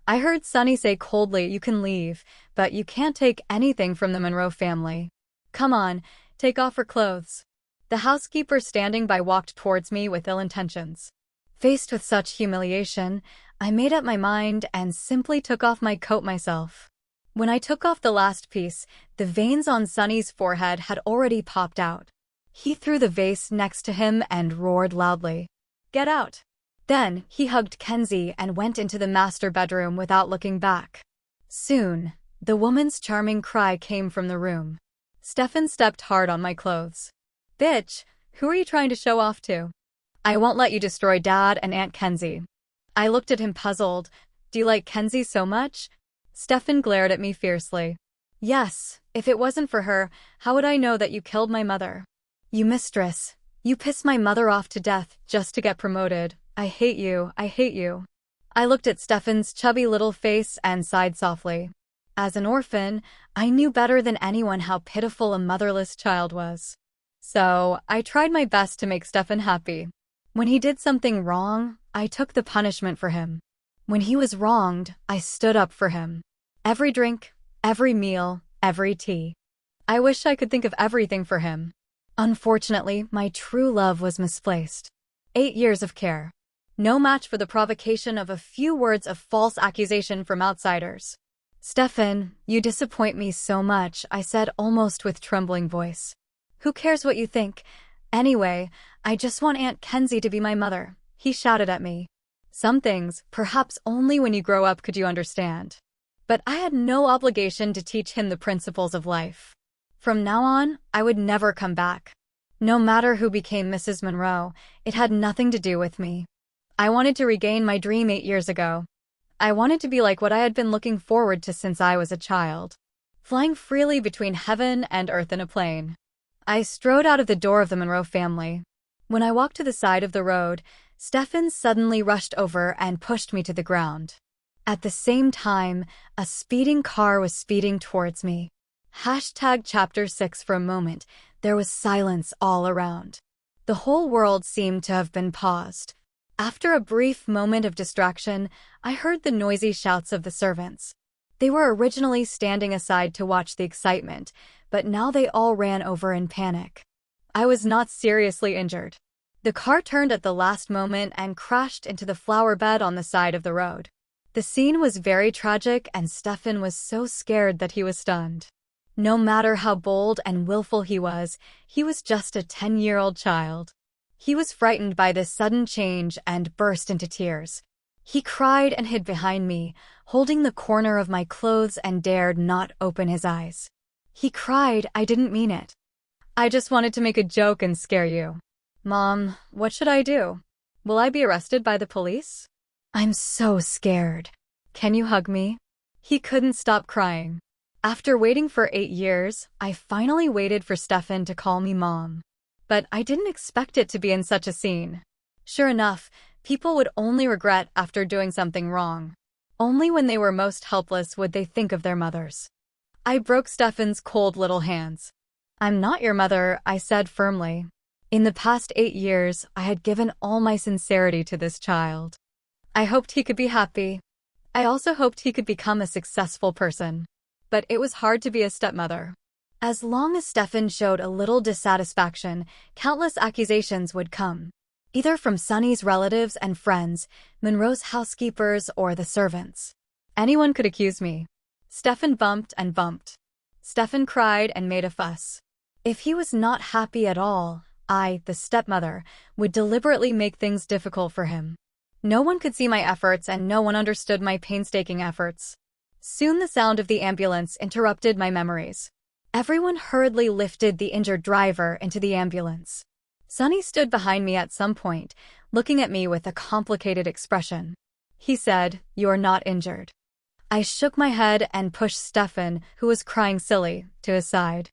I heard Sunny say coldly, you can leave, but you can't take anything from the Monroe family. Come on, take off her clothes. The housekeeper standing by walked towards me with ill intentions. Faced with such humiliation, I made up my mind and simply took off my coat myself. When I took off the last piece, the veins on Sunny's forehead had already popped out. He threw the vase next to him and roared loudly. Get out! Then, he hugged Kenzie and went into the master bedroom without looking back. Soon, the woman's charming cry came from the room. Stephan stepped hard on my clothes. Bitch, who are you trying to show off to? I won't let you destroy Dad and Aunt Kenzie. I looked at him puzzled. Do you like Kenzie so much? Stephan glared at me fiercely. Yes, if it wasn't for her, how would I know that you killed my mother? You mistress, you pissed my mother off to death just to get promoted. I hate you, I hate you. I looked at Stephan's chubby little face and sighed softly. As an orphan, I knew better than anyone how pitiful a motherless child was. So, I tried my best to make Stephan happy. When he did something wrong, I took the punishment for him. When he was wronged, I stood up for him. Every drink, every meal, every tea. I wish I could think of everything for him. Unfortunately, my true love was misplaced. 8 years of care. No match for the provocation of a few words of false accusation from outsiders. Stephan, you disappoint me so much, I said almost with trembling voice. Who cares what you think? Anyway, I just want Aunt Kenzie to be my mother, he shouted at me. Some things, perhaps only when you grow up could you understand. But I had no obligation to teach him the principles of life. From now on, I would never come back. No matter who became Mrs. Monroe, it had nothing to do with me. I wanted to regain my dream 8 years ago. I wanted to be like what I had been looking forward to since I was a child. Flying freely between heaven and earth in a plane. I strode out of the door of the Monroe family. When I walked to the side of the road, Stephan suddenly rushed over and pushed me to the ground. At the same time, a speeding car was speeding towards me. Chapter 6 For a moment, there was silence all around. The whole world seemed to have been paused. After a brief moment of distraction, I heard the noisy shouts of the servants. They were originally standing aside to watch the excitement, but now they all ran over in panic. I was not seriously injured. The car turned at the last moment and crashed into the flower bed on the side of the road. The scene was very tragic, and Stephan was so scared that he was stunned. No matter how bold and willful he was just a 10-year-old child. He was frightened by this sudden change and burst into tears. He cried and hid behind me, holding the corner of my clothes, and dared not open his eyes. He cried, "I didn't mean it. I just wanted to make a joke and scare you." "Mom, what should I do? Will I be arrested by the police? I'm so scared. Can you hug me?" He couldn't stop crying. After waiting for 8 years, I finally waited for Stephan to call me Mom. But I didn't expect it to be in such a scene. Sure enough, people would only regret after doing something wrong. Only when they were most helpless would they think of their mothers. I broke Stephan's cold little hands. "I'm not your mother," I said firmly. In the past 8 years, I had given all my sincerity to this child. I hoped he could be happy. I also hoped he could become a successful person. But it was hard to be a stepmother. As long as Stephan showed a little dissatisfaction, countless accusations would come. Either from Sonny's relatives and friends, Monroe's housekeepers, or the servants. Anyone could accuse me. Stephan bumped and bumped. Stephan cried and made a fuss. If he was not happy at all, I, the stepmother, would deliberately make things difficult for him. No one could see my efforts, and no one understood my painstaking efforts. Soon the sound of the ambulance interrupted my memories. Everyone hurriedly lifted the injured driver into the ambulance. Sonny stood behind me at some point, looking at me with a complicated expression. He said, "You are not injured." I shook my head and pushed Stephan, who was crying silly, to his side.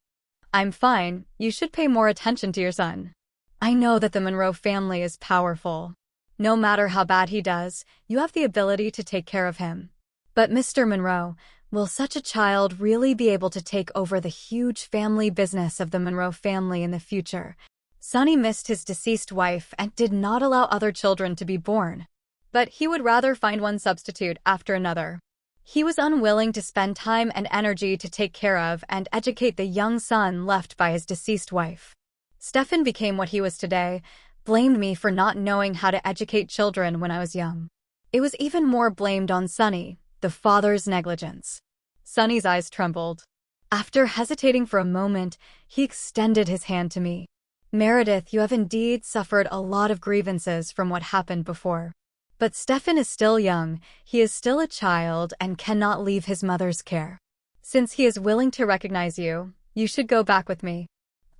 "I'm fine. You should pay more attention to your son. I know that the Monroe family is powerful. No matter how bad he does, you have the ability to take care of him. But Mr. Monroe, will such a child really be able to take over the huge family business of the Monroe family in the future?" Sonny missed his deceased wife and did not allow other children to be born. But he would rather find one substitute after another. He was unwilling to spend time and energy to take care of and educate the young son left by his deceased wife. Stephan became what he was today, blamed me for not knowing how to educate children when I was young. It was even more blamed on Sonny, the father's negligence. Sonny's eyes trembled. After hesitating for a moment, he extended his hand to me. "Meredith, you have indeed suffered a lot of grievances from what happened before. But Stephan is still young, he is still a child and cannot leave his mother's care. Since he is willing to recognize you, you should go back with me.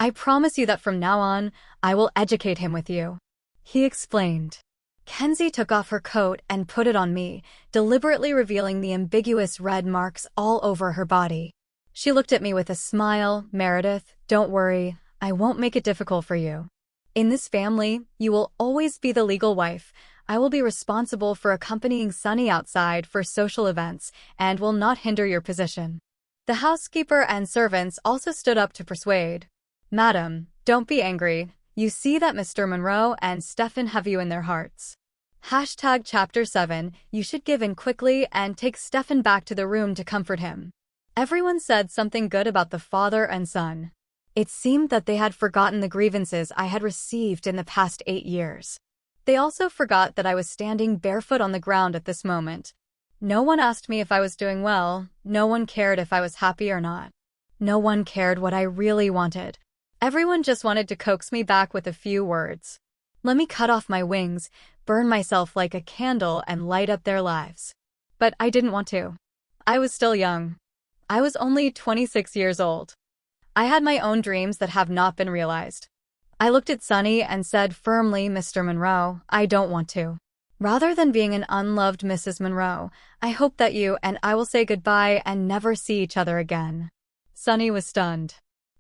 I promise you that from now on, I will educate him with you," he explained. Kenzie took off her coat and put it on me, deliberately revealing the ambiguous red marks all over her body. She looked at me with a smile. "Meredith, don't worry, I won't make it difficult for you. In this family, you will always be the legal wife. I will be responsible for accompanying Sonny outside for social events and will not hinder your position." The housekeeper and servants also stood up to persuade. "Madam, don't be angry. You see that Mr. Monroe and Stephan have you in their hearts. Chapter 7, you should give in quickly and take Stephan back to the room to comfort him." Everyone said something good about the father and son. It seemed that they had forgotten the grievances I had received in the past 8 years. They also forgot that I was standing barefoot on the ground at this moment. No one asked me if I was doing well. No one cared if I was happy or not. No one cared what I really wanted. Everyone just wanted to coax me back with a few words. Let me cut off my wings, burn myself like a candle, and light up their lives. But I didn't want to. I was still young. I was only 26 years old. I had my own dreams that have not been realized. I looked at Sonny and said firmly, "Mr. Monroe, I don't want to. Rather than being an unloved Mrs. Monroe, I hope that you and I will say goodbye and never see each other again." Sonny was stunned.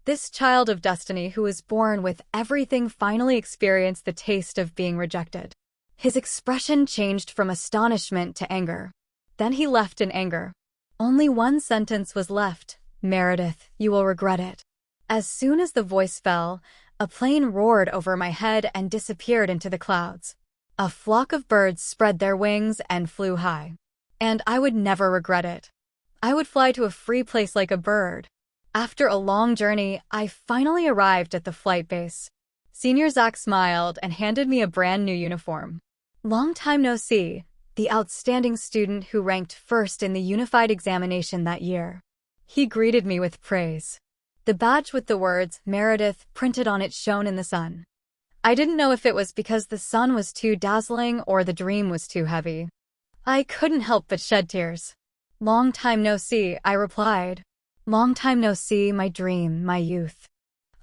This child of destiny who was born with everything finally experienced the taste of being rejected. His expression changed from astonishment to anger. Then he left in anger. Only one sentence was left. "Meredith, you will regret it." As soon as the voice fell, a plane roared over my head and disappeared into the clouds. A flock of birds spread their wings and flew high. And I would never regret it. I would fly to a free place like a bird. After a long journey, I finally arrived at the flight base. Senior Zach smiled and handed me a brand new uniform. Long time no see, the outstanding student who ranked first in the unified examination that year. He greeted me with praise. The badge with the words Meredith printed on it shone in the sun. I didn't know if it was because the sun was too dazzling or the dream was too heavy. I couldn't help but shed tears. Long time no see, I replied. Long time no see, my dream, my youth.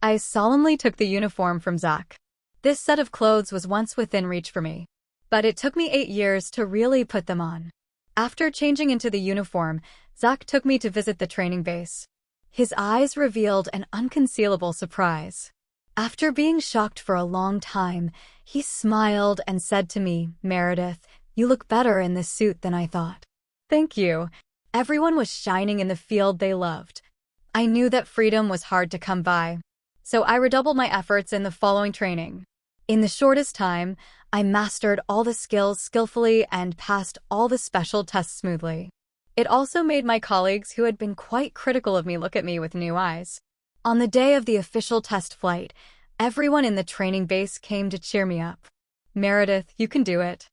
I solemnly took the uniform from Zach. This set of clothes was once within reach for me. But it took me 8 years to really put them on. After changing into the uniform, Zach took me to visit the training base. His eyes revealed an unconcealable surprise. After being shocked for a long time, he smiled and said to me, Meredith, you look better in this suit than I thought. Thank you. Everyone was shining in the field they loved. I knew that freedom was hard to come by. So I redoubled my efforts in the following training. In the shortest time, I mastered all the skills skillfully and passed all the special tests smoothly. It also made my colleagues who had been quite critical of me look at me with new eyes. On the day of the official test flight, everyone in the training base came to cheer me up. Meredith, you can do it.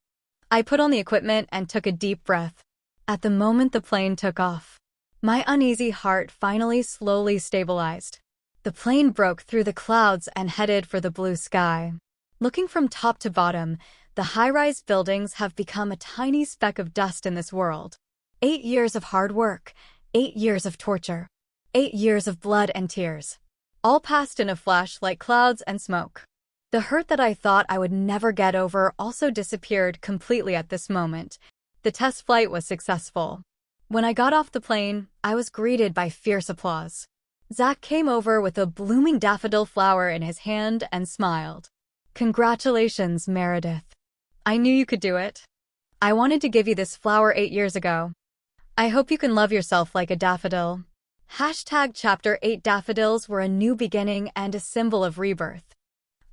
I put on the equipment and took a deep breath. At the moment the plane took off, my uneasy heart finally slowly stabilized. The plane broke through the clouds and headed for the blue sky. Looking from top to bottom, the high-rise buildings have become a tiny speck of dust in this world. 8 years of hard work, 8 years of torture, 8 years of blood and tears, all passed in a flash like clouds and smoke. The hurt that I thought I would never get over also disappeared completely at this moment. The test flight was successful. When I got off the plane, I was greeted by fierce applause. Zach came over with a blooming daffodil flower in his hand and smiled. Congratulations, Meredith. I knew you could do it. I wanted to give you this flower 8 years ago. I hope you can love yourself like a daffodil. Chapter 8 Daffodils were a new beginning and a symbol of rebirth.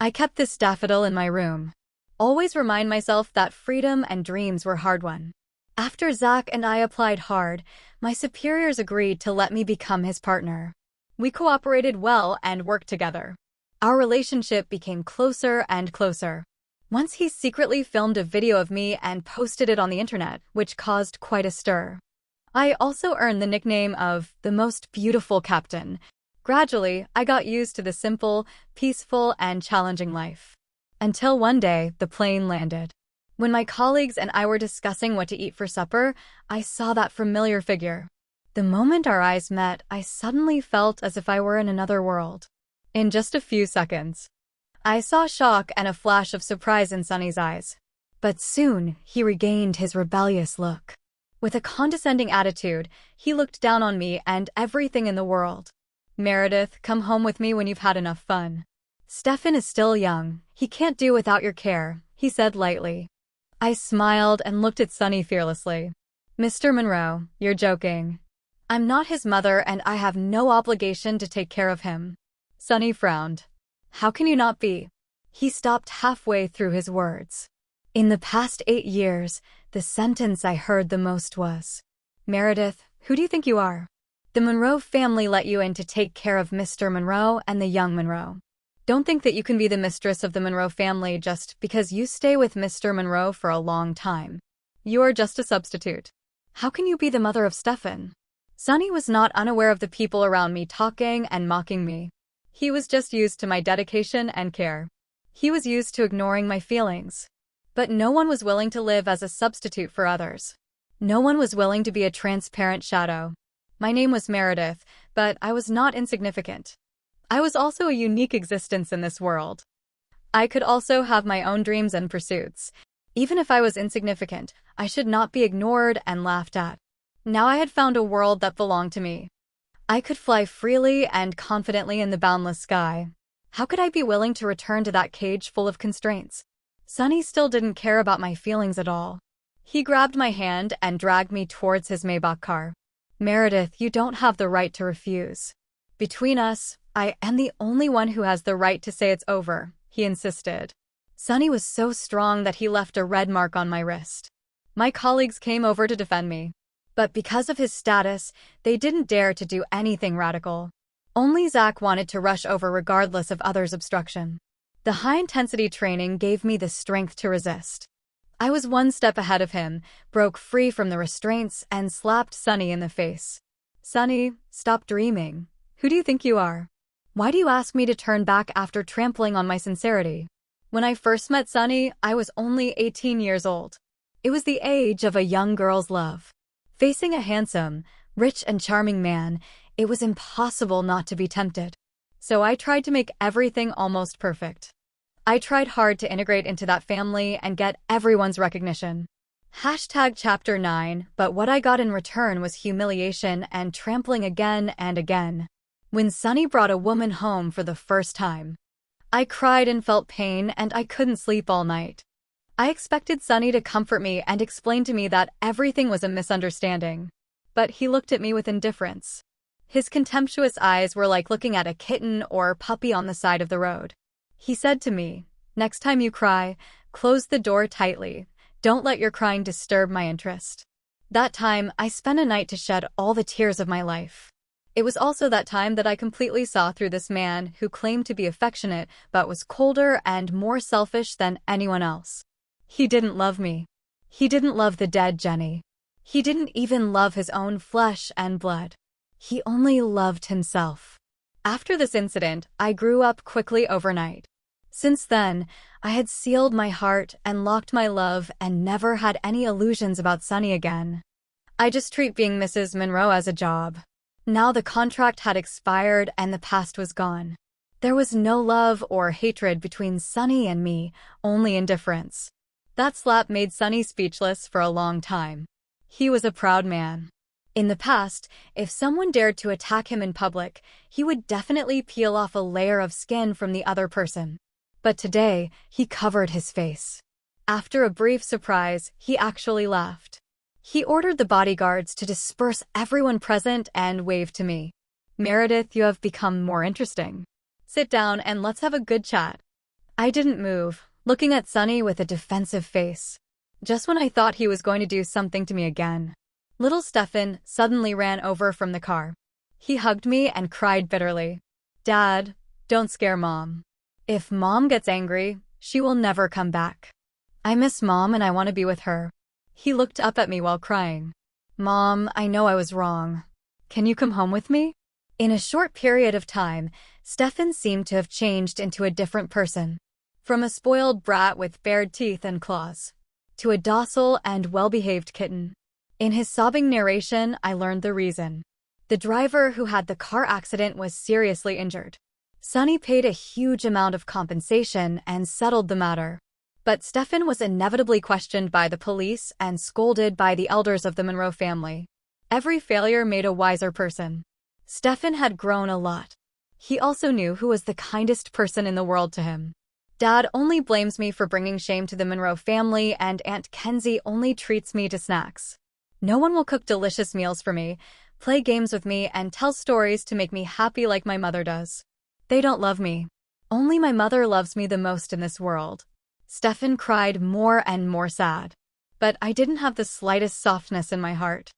I kept this daffodil in my room. Always remind myself that freedom and dreams were hard-won. After Zach and I applied hard, my superiors agreed to let me become his partner. We cooperated well and worked together. Our relationship became closer and closer. Once he secretly filmed a video of me and posted it on the internet, which caused quite a stir. I also earned the nickname of the most beautiful captain. Gradually, I got used to the simple, peaceful, and challenging life. Until one day, the plane landed. When my colleagues and I were discussing what to eat for supper, I saw that familiar figure. The moment our eyes met, I suddenly felt as if I were in another world. In just a few seconds, I saw shock and a flash of surprise in Sonny's eyes. But soon, he regained his rebellious look. With a condescending attitude, he looked down on me and everything in the world. Meredith, come home with me when you've had enough fun. Stephan is still young. He can't do without your care, he said lightly. I smiled and looked at Sonny fearlessly. Mr. Monroe, you're joking. I'm not his mother and I have no obligation to take care of him. Sonny frowned. How can you not be? He stopped halfway through his words. In the past 8 years, the sentence I heard the most was, Meredith, who do you think you are? The Monroe family let you in to take care of Mr. Monroe and the young Monroe. Don't think that you can be the mistress of the Monroe family just because you stay with Mr. Monroe for a long time. You're just a substitute. How can you be the mother of Stephan? Sonny was not unaware of the people around me talking and mocking me. He was just used to my dedication and care. He was used to ignoring my feelings. But no one was willing to live as a substitute for others. No one was willing to be a transparent shadow. My name was Meredith, but I was not insignificant. I was also a unique existence in this world. I could also have my own dreams and pursuits. Even if I was insignificant, I should not be ignored and laughed at. Now I had found a world that belonged to me. I could fly freely and confidently in the boundless sky. How could I be willing to return to that cage full of constraints? Sonny still didn't care about my feelings at all. He grabbed my hand and dragged me towards his Maybach car. Meredith, you don't have the right to refuse. Between us, I am the only one who has the right to say it's over, he insisted. Sonny was so strong that he left a red mark on my wrist. My colleagues came over to defend me. But because of his status, they didn't dare to do anything radical. Only Zach wanted to rush over regardless of others' obstruction. The high-intensity training gave me the strength to resist. I was one step ahead of him, broke free from the restraints, and slapped Sunny in the face. "Sunny, stop dreaming. Who do you think you are? Why do you ask me to turn back after trampling on my sincerity?" When I first met Sunny, I was only 18 years old. It was the age of a young girl's love. Facing a handsome, rich and charming man, it was impossible not to be tempted. So I tried to make everything almost perfect. I tried hard to integrate into that family and get everyone's recognition. Chapter 9, but what I got in return was humiliation and trampling again and again. When Sunny brought a woman home for the first time, I cried and felt pain, and I couldn't sleep all night. I expected Sunny to comfort me and explain to me that everything was a misunderstanding. But he looked at me with indifference. His contemptuous eyes were like looking at a kitten or puppy on the side of the road. He said to me, "Next time you cry, close the door tightly. Don't let your crying disturb my interest." That time, I spent a night to shed all the tears of my life. It was also that time that I completely saw through this man who claimed to be affectionate but was colder and more selfish than anyone else. He didn't love me. He didn't love the dead Jenny. He didn't even love his own flesh and blood. He only loved himself. After this incident, I grew up quickly overnight. Since then, I had sealed my heart and locked my love and never had any illusions about Sunny again. I just treat being Mrs. Monroe as a job. Now the contract had expired and the past was gone. There was no love or hatred between Sunny and me, only indifference. That slap made Sunny speechless for a long time. He was a proud man. In the past, if someone dared to attack him in public, he would definitely peel off a layer of skin from the other person. But today, he covered his face. After a brief surprise, he actually laughed. He ordered the bodyguards to disperse everyone present and waved to me. "Meredith, you have become more interesting. Sit down and let's have a good chat." I didn't move, looking at Sunny with a defensive face. Just when I thought he was going to do something to me again, little Stephan suddenly ran over from the car. He hugged me and cried bitterly. "Dad, don't scare Mom. If Mom gets angry, she will never come back. I miss Mom and I want to be with her." He looked up at me while crying. "Mom, I know I was wrong. Can you come home with me?" In a short period of time, Stephan seemed to have changed into a different person. From a spoiled brat with bared teeth and claws, to a docile and well-behaved kitten. In his sobbing narration, I learned the reason. The driver who had the car accident was seriously injured. Sunny paid a huge amount of compensation and settled the matter. But Stephan was inevitably questioned by the police and scolded by the elders of the Monroe family. Every failure made a wiser person. Stephan had grown a lot. He also knew who was the kindest person in the world to him. Dad only blames me for bringing shame to the Monroe family, and Aunt Kenzie only treats me to snacks. No one will cook delicious meals for me, play games with me, and tell stories to make me happy like my mother does. They don't love me. Only my mother loves me the most in this world. Stephan cried more and more sad. But I didn't have the slightest softness in my heart.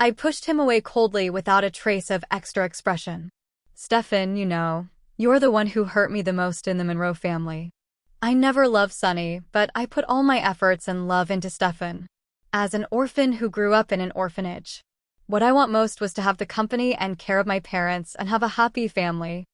I pushed him away coldly without a trace of extra expression. "Stephan, you know, you're the one who hurt me the most in the Monroe family. I never loved Sunny, but I put all my efforts and love into Stephan. As an orphan who grew up in an orphanage, what I want most was to have the company and care of my parents and have a happy family.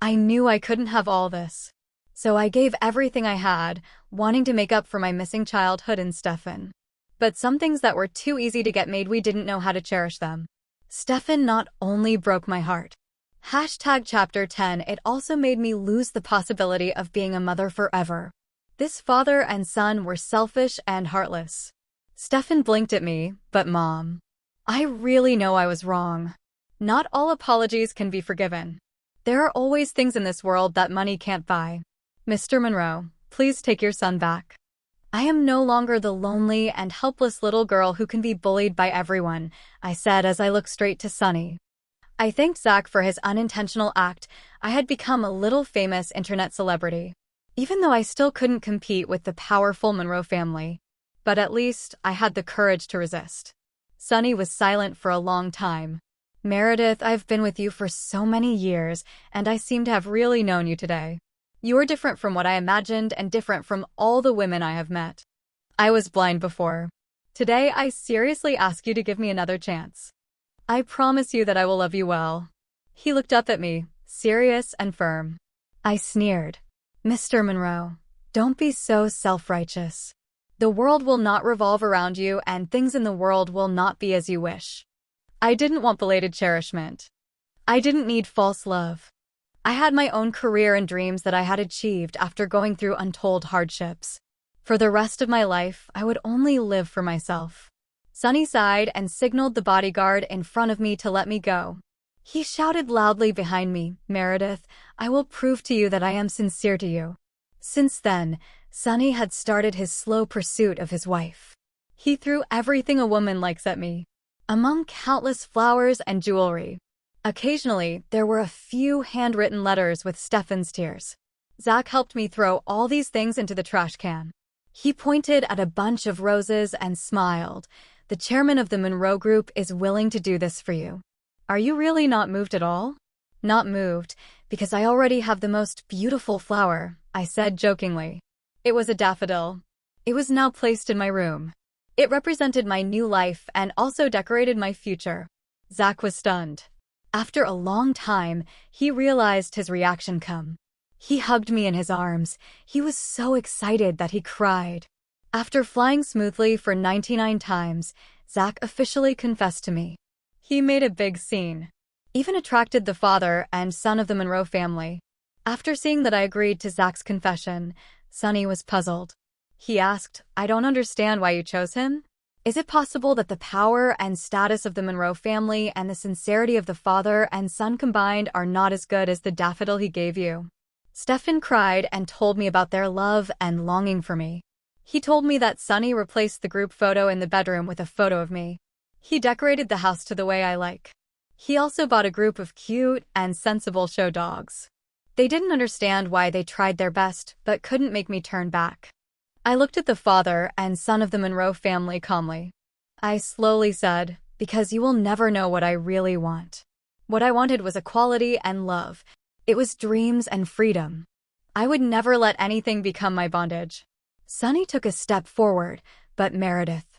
I knew I couldn't have all this. So I gave everything I had, wanting to make up for my missing childhood in Stephan. But some things that were too easy to get made, we didn't know how to cherish them. Stephan not only broke my heart. Chapter 10, it also made me lose the possibility of being a mother forever. This father and son were selfish and heartless. Stephan blinked at me, "But Mom, I really know I was wrong. Not all apologies can be forgiven. There are always things in this world that money can't buy. Mr. Monroe, please take your son back. I am no longer the lonely and helpless little girl who can be bullied by everyone," I said as I looked straight to Sunny. I thanked Zach for his unintentional act. I had become a little famous internet celebrity, even though I still couldn't compete with the powerful Monroe family. But at least I had the courage to resist. Sunny was silent for a long time. Meredith, I've been with you for so many years, and I seem to have really known you today. You are different from what I imagined and different from all the women I have met. I was blind before. Today, I seriously ask you to give me another chance. I promise you that I will love you well. He looked up at me, serious and firm. I sneered. Mr. Monroe, don't be so self-righteous. The world will not revolve around you, and things in the world will not be as you wish. I didn't want belated cherishment. I didn't need false love. I had my own career and dreams that I had achieved after going through untold hardships. For the rest of my life, I would only live for myself. Sonny sighed and signaled the bodyguard in front of me to let me go. He shouted loudly behind me, Meredith, I will prove to you that I am sincere to you. Since then, Sonny had started his slow pursuit of his wife. He threw everything a woman likes at me, among countless flowers and jewelry. Occasionally, there were a few handwritten letters with Stephan's tears. Zach helped me throw all these things into the trash can. He pointed at a bunch of roses and smiled. The chairman of the Monroe Group is willing to do this for you. Are you really not moved at all? Not moved, because I already have the most beautiful flower, I said jokingly. It was a daffodil. It was now placed in my room. It represented my new life and also decorated my future. Zach was stunned. After a long time, he realized his reaction come. He hugged me in his arms. He was so excited that he cried. After flying smoothly for 99 times, Zach officially confessed to me. He made a big scene. Even attracted the father and son of the Monroe family. After seeing that I agreed to Zach's confession, Sonny was puzzled. He asked, I don't understand why you chose him. Is it possible that the power and status of the Monroe family and the sincerity of the father and son combined are not as good as the daffodil he gave you? Stephan cried and told me about their love and longing for me. He told me that Sonny replaced the group photo in the bedroom with a photo of me. He decorated the house to the way I like. He also bought a group of cute and sensible show dogs. They didn't understand why they tried their best but couldn't make me turn back. I looked at the father and son of the Monroe family calmly. I slowly said, because you will never know what I really want. What I wanted was equality and love. It was dreams and freedom. I would never let anything become my bondage. Sonny took a step forward, but Meredith.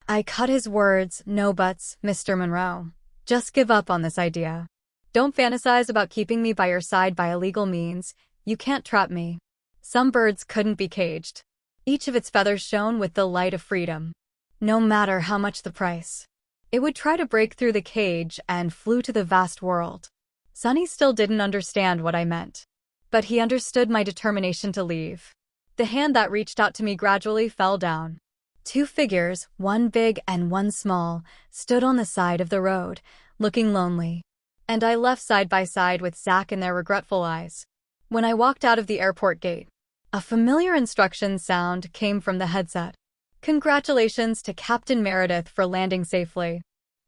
I cut his words, no buts, Mr. Monroe. Just give up on this idea. Don't fantasize about keeping me by your side by illegal means. You can't trap me. Some birds couldn't be caged. Each of its feathers shone with the light of freedom. No matter how much the price. It would try to break through the cage and flew to the vast world. Sonny still didn't understand what I meant. But he understood my determination to leave. The hand that reached out to me gradually fell down. Two figures, one big and one small, stood on the side of the road, looking lonely. And I left side by side with Zach in their regretful eyes. When I walked out of the airport gate, a familiar instruction sound came from the headset. Congratulations to Captain Meredith for landing safely.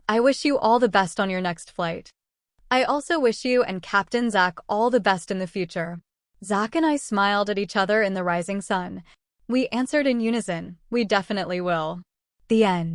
I wish you all the best on your next flight. I also wish you and Captain Zach all the best in the future. Zach and I smiled at each other in the rising sun. We answered in unison, we definitely will. The end.